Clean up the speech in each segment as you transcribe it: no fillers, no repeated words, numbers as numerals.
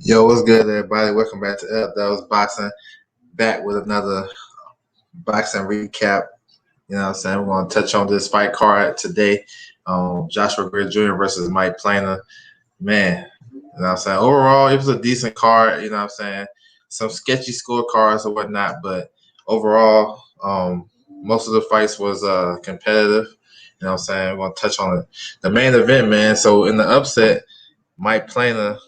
Yo, what's good, everybody? Welcome back to Up. That was boxing. Back with another boxing recap. You know what I'm saying? We're going to touch on this fight card today. Joshua Greer Jr. versus Mike Plania. Man, you know what I'm saying? Overall, it was a decent card. You know what I'm saying? Some sketchy scorecards or whatnot, but overall, most of the fights was competitive. You know what I'm saying? We're going to touch on it. The main event, man. So in the upset, Mike Plania,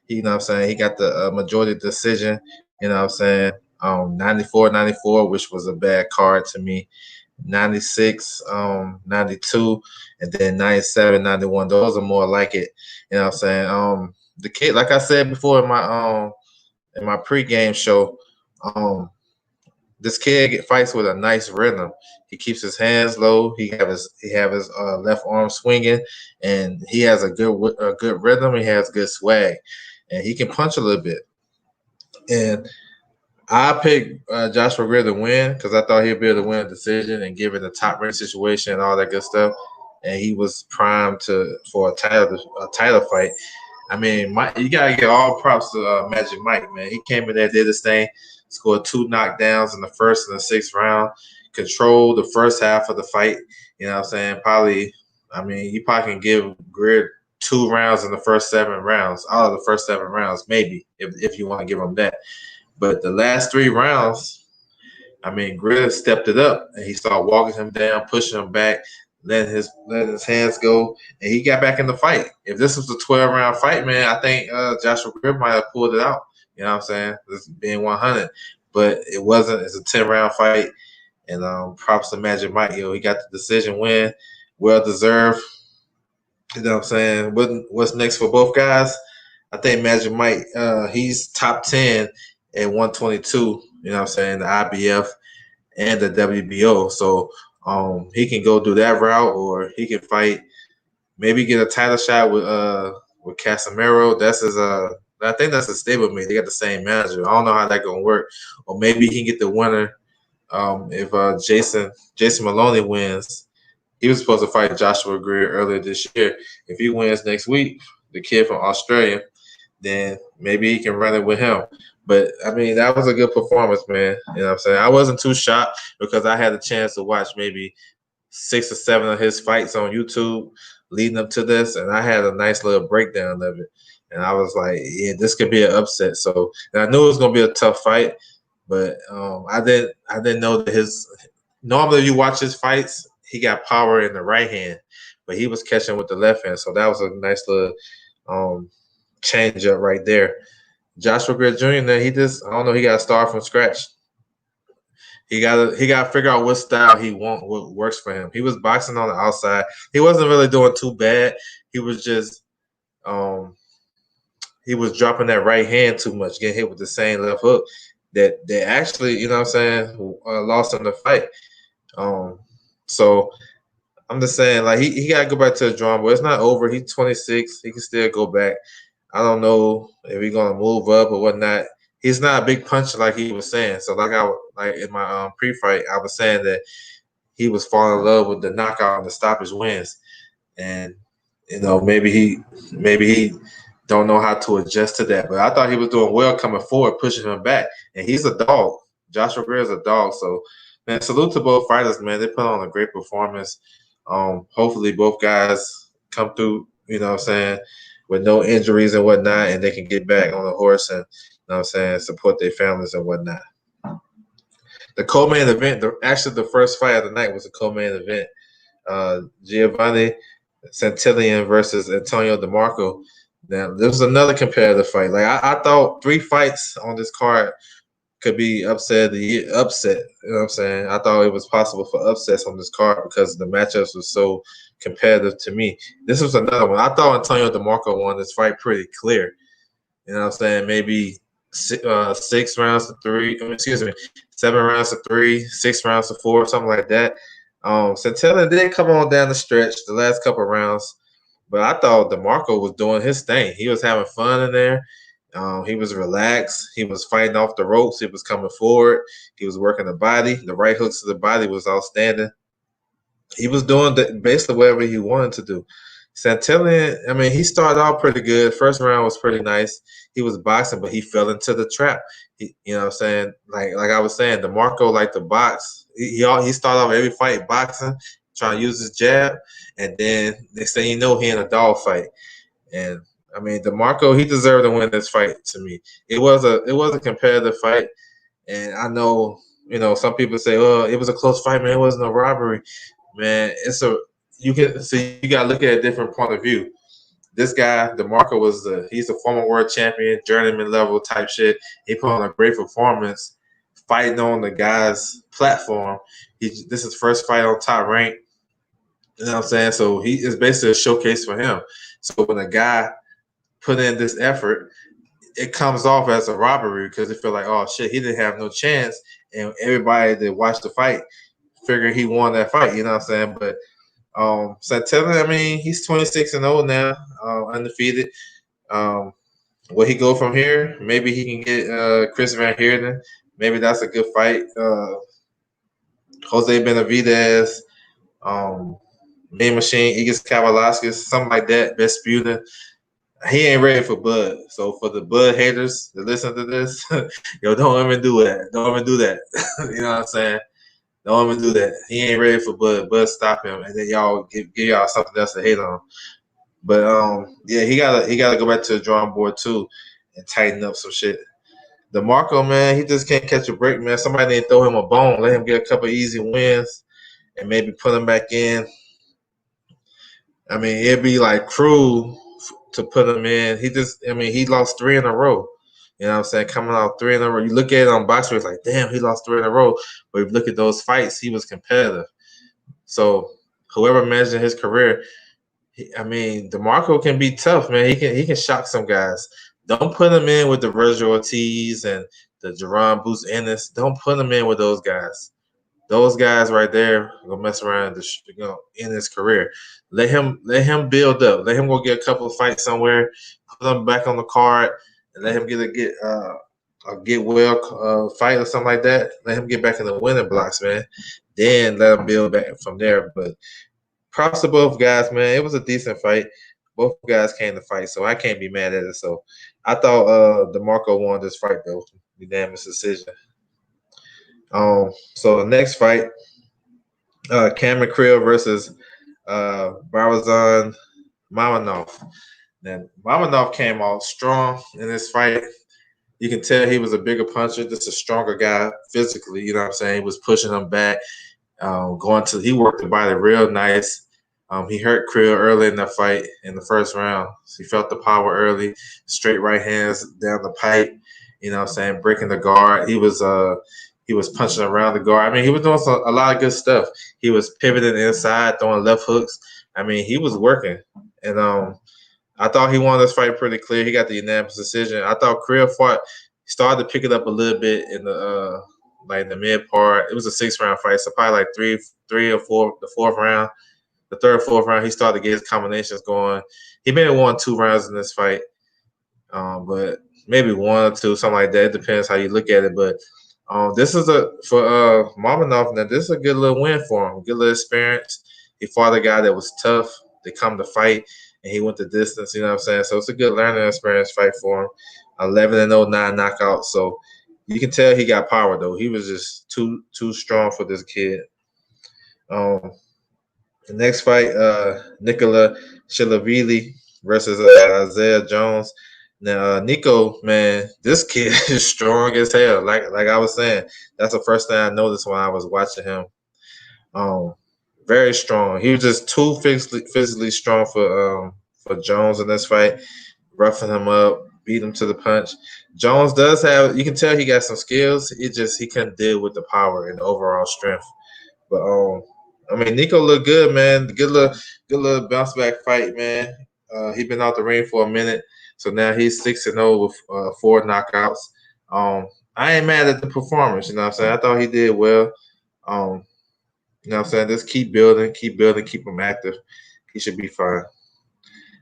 you know what I'm saying, he got the majority decision, you know what I'm saying, 94-94, which was a bad card to me, 96, 92, and then 97-91. Those are more like it, you know what I'm saying. The kid, like I said before in my pregame show, this kid fights with a nice rhythm. He keeps his hands low. He have his left arm swinging, and he has a good rhythm. He has good swag, and he can punch a little bit. And I picked Joshua Greer to win because I thought he'd be able to win a decision and given the top rank situation and all that good stuff. And he was primed for a title fight. I mean, you gotta get all props to Magic Mike, man. He came in there, did his thing, scored 2 knockdowns in the first and the sixth round, controlled the first half of the fight. You know what I'm saying? You probably can give Greer 2 rounds in the first 7 rounds, out of the first 7 rounds, maybe, if you want to give him that. But the last 3 rounds, Greer stepped it up, and he started walking him down, pushing him back, letting his hands go, and he got back in the fight. If this was a 12-round fight, man, I think Joshua Greer might have pulled it out. You know what I'm saying? This being 100, but it wasn't. It's a 10-round fight, and props to Magic Mike. He got the decision win, well deserved. You know what I'm saying? What's next for both guys? I think Magic Mike, he's top 10 at 122. You know what I'm saying? The IBF and the WBO. So he can go do that route, or he can fight, maybe get a title shot with Casemiro. That's his I think that's a stablemate. They got the same manager. I don't know how that gonna work. Or maybe he can get the winner if Jason Maloney wins. He was supposed to fight Joshua Greer earlier this year. If he wins next week, the kid from Australia, then maybe he can run it with him. But that was a good performance, man. You know what I'm saying? I wasn't too shocked because I had a chance to watch maybe 6 or 7 of his fights on YouTube leading up to this, and I had a nice little breakdown of it. And I was like, yeah, this could be an upset. So, and I knew it was gonna be a tough fight, but I didn't know that normally you watch his fights, he got power in the right hand, but he was catching with the left hand. So that was a nice little change up right there. Joshua Greer Jr. He just, I don't know, he got to start from scratch. He got to figure out what style what works for him. He was boxing on the outside. He wasn't really doing too bad. He was just he was dropping that right hand too much, getting hit with the same left hook that actually, you know what I'm saying, lost him the fight. So I'm just saying, like, he got to go back to the drawing board. It's not over. He's 26. He can still go back. I don't know if he's gonna move up or whatnot. He's not a big puncher like he was saying. So like in my pre-fight, I was saying that he was falling in love with the knockout and the stoppage wins, and maybe he don't know how to adjust to that. But I thought he was doing well coming forward, pushing him back, and he's a dog. Joshua Greer is a dog. So, man, salute to both fighters, man. They put on a great performance. Hopefully both guys come through, you know what I'm saying, with no injuries and whatnot, and they can get back on the horse and, you know what I'm saying, support their families and whatnot. The co-main event, actually the first fight of the night was a co-main event. Giovanni Santillan versus Antonio DeMarco. Now, this was another competitive fight. Like I thought 3 fights on this card could be upset. You know what I'm saying? I thought it was possible for upsets on this card because the matchups were so competitive to me. This was another one. I thought Antonio DeMarco won this fight pretty clear. You know what I'm saying? Maybe 6 rounds to 3. Excuse me, 7 rounds to 3, 6 rounds to 4, something like that. Santillan did come on down the stretch the last couple of rounds, but I thought DeMarco was doing his thing. He was having fun in there. He was relaxed. He was fighting off the ropes. He was coming forward. He was working the body. The right hooks to the body was outstanding. He was doing basically whatever he wanted to do. Santillan, I mean, he started out pretty good. First round was pretty nice. He was boxing, but he fell into the trap. You know what I'm saying? Like I was saying, DeMarco liked to box. He started off every fight boxing, trying to use his jab, and then next thing you know, he in a dog fight. And I mean, DeMarco, he deserved to win this fight. To me, it was a competitive fight, and I know some people say, "Oh, it was a close fight, man. It wasn't a robbery." Man, you gotta look at a different point of view. This guy, DeMarco, he's a former world champion, journeyman level type shit. He put on a great performance, fighting on the guy's platform. This is his first fight on top rank. You know what I'm saying? So he is basically a showcase for him. So when a guy put in this effort, it comes off as a robbery because they feel like, oh shit, he didn't have no chance, and everybody that watched the fight figured he won that fight. You know what I'm saying? But Santillan, I mean, he's 26-0 now, undefeated. Will he go from here? Maybe he can get Chris Van Heerden. Maybe that's a good fight. Jose Benavidez, Main Machine, Igis Kavalaskis, something like that. Vespucci. He ain't ready for Bud. So for the Bud haters that listen to this, yo, don't even do that. Don't even do that. You know what I'm saying? Don't even do that. He ain't ready for Bud. Bud stop him, and then y'all give y'all something else to hate on. But yeah, he gotta go back to the drawing board too, and tighten up some shit. DeMarco, man, he just can't catch a break, man. Somebody need to throw him a bone, let him get a couple easy wins, and maybe put him back in. I mean, it'd be like cruel to put him in. He lost 3 in a row. You know what I'm saying? Coming out 3 in a row. You look at it on box it's like, damn, he lost 3 in a row. But if you look at those fights, he was competitive. So whoever measured his career, DeMarco can be tough, man. He can shock some guys. Don't put him in with the Virgil Ortiz and the Jerron Boots Ennis. Don't put him in with those guys. Those guys right there are gonna mess around in his career. Let him build up. Let him go get a couple of fights somewhere. Put him back on the card and let him get well fight or something like that. Let him get back in the winning blocks, man. Then let him build back from there. But props to both guys, man. It was a decent fight. Both guys came to fight, so I can't be mad at it. So I thought DeMarco won this fight though, unanimous decision. So the next fight, Cameron Creel versus Barazan Mamanov. Now Mamanov came out strong in this fight. You can tell he was a bigger puncher, just a stronger guy physically. You know what I'm saying? He was pushing him back, he worked the body real nice. He hurt Creel early in the fight in the first round. So he felt the power early, straight right hands down the pipe. You know what I'm saying? Breaking the guard. He was punching around the guard. I mean, he was doing a lot of good stuff. He was pivoting inside, throwing left hooks. I mean, he was working. And I thought he won this fight pretty clear. He got the unanimous decision. I thought Creel started to pick it up a little bit in the mid part. It was a 6-round fight, so probably like three or four, the fourth round. The third, fourth round, he started to get his combinations going. He may have won 2 rounds in this fight, but maybe 1 or 2, something like that. It depends how you look at it. But this is for Mamanov. Now this is a good little win for him. Good little experience. He fought a guy that was tough. They come to fight, and he went the distance. You know what I'm saying? So it's a good learning experience fight for him. 11-0, 9 knockouts. So you can tell he got power though. He was just too strong for this kid. The next fight, Nikola Shilavili versus Isaiah Jones. Now, Nico, man, this kid is strong as hell. Like I was saying, that's the first thing I noticed when I was watching him. Um, Very strong. He was just too physically strong for Jones in this fight, roughing him up, beat him to the punch. Jones does have, you can tell he got some skills. It just he couldn't deal with the power and the overall strength. But I mean, Nico looked good, man. Good little bounce back fight, man. He been out the ring for a minute, so now he's 6-0 with 4 knockouts. I ain't mad at the performance. You know what I'm saying? I thought he did well. Um, you know what I'm saying? Just keep building, keep him active. He should be fine.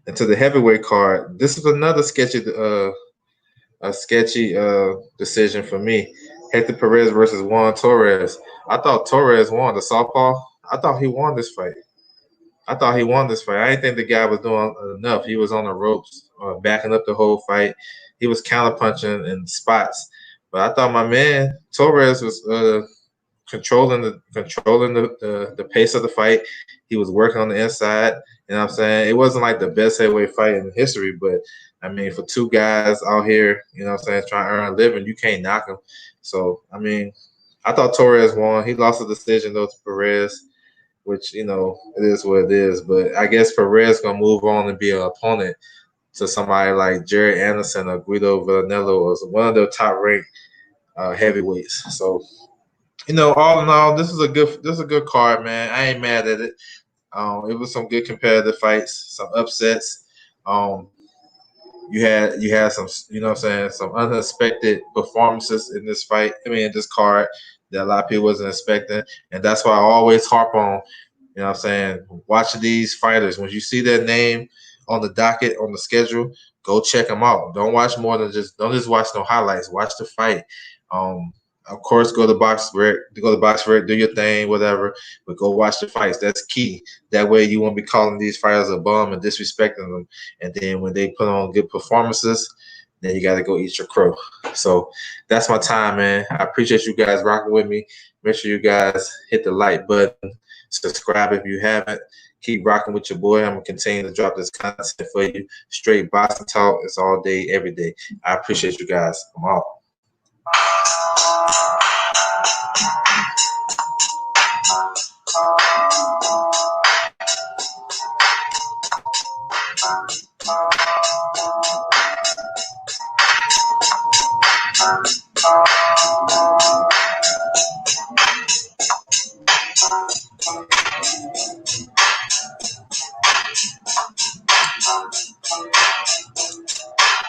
And to the heavyweight card, this is another sketchy decision for me. Hector Perez versus Juan Torres. I thought Torres won the southpaw. I thought he won this fight. I didn't think the guy was doing enough. He was on the ropes, backing up the whole fight. He was counterpunching in spots. But I thought my man Torres was controlling the pace of the fight. He was working on the inside. You know what I'm saying? It wasn't like the best heavyweight fight in history, but I mean, for two guys out here, you know what I'm saying, trying to earn a living, you can't knock them. So, I mean, I thought Torres won. He lost a decision, though, to Perez, which, you know, it is what it is. But I guess Perez going to move on and be an opponent to somebody like Jared Anderson or Guido Villanello or one of the top-ranked heavyweights. So, you know, all in all, this is a good card, man. I ain't mad at it. It was some good competitive fights, some upsets. Um, you had some, you know what I'm saying, some unexpected performances in this fight. I mean, in this card that a lot of people wasn't expecting, and that's why I always harp on. You know what I'm saying? Watching these fighters, when you see their name on the docket, on the schedule, go check them out. Don't just watch no highlights. Watch the fight. Um, of course, go to BoxRec, do your thing, whatever. But go watch the fights. That's key. That way, you won't be calling these fighters a bum and disrespecting them. And then when they put on good performances, then you got to go eat your crow. So that's my time, man. I appreciate you guys rocking with me. Make sure you guys hit the like button, subscribe if you haven't. Keep rocking with your boy. I'm going to continue to drop this content for you. Straight boxing talk. It's all day, every day. I appreciate you guys. I'm out.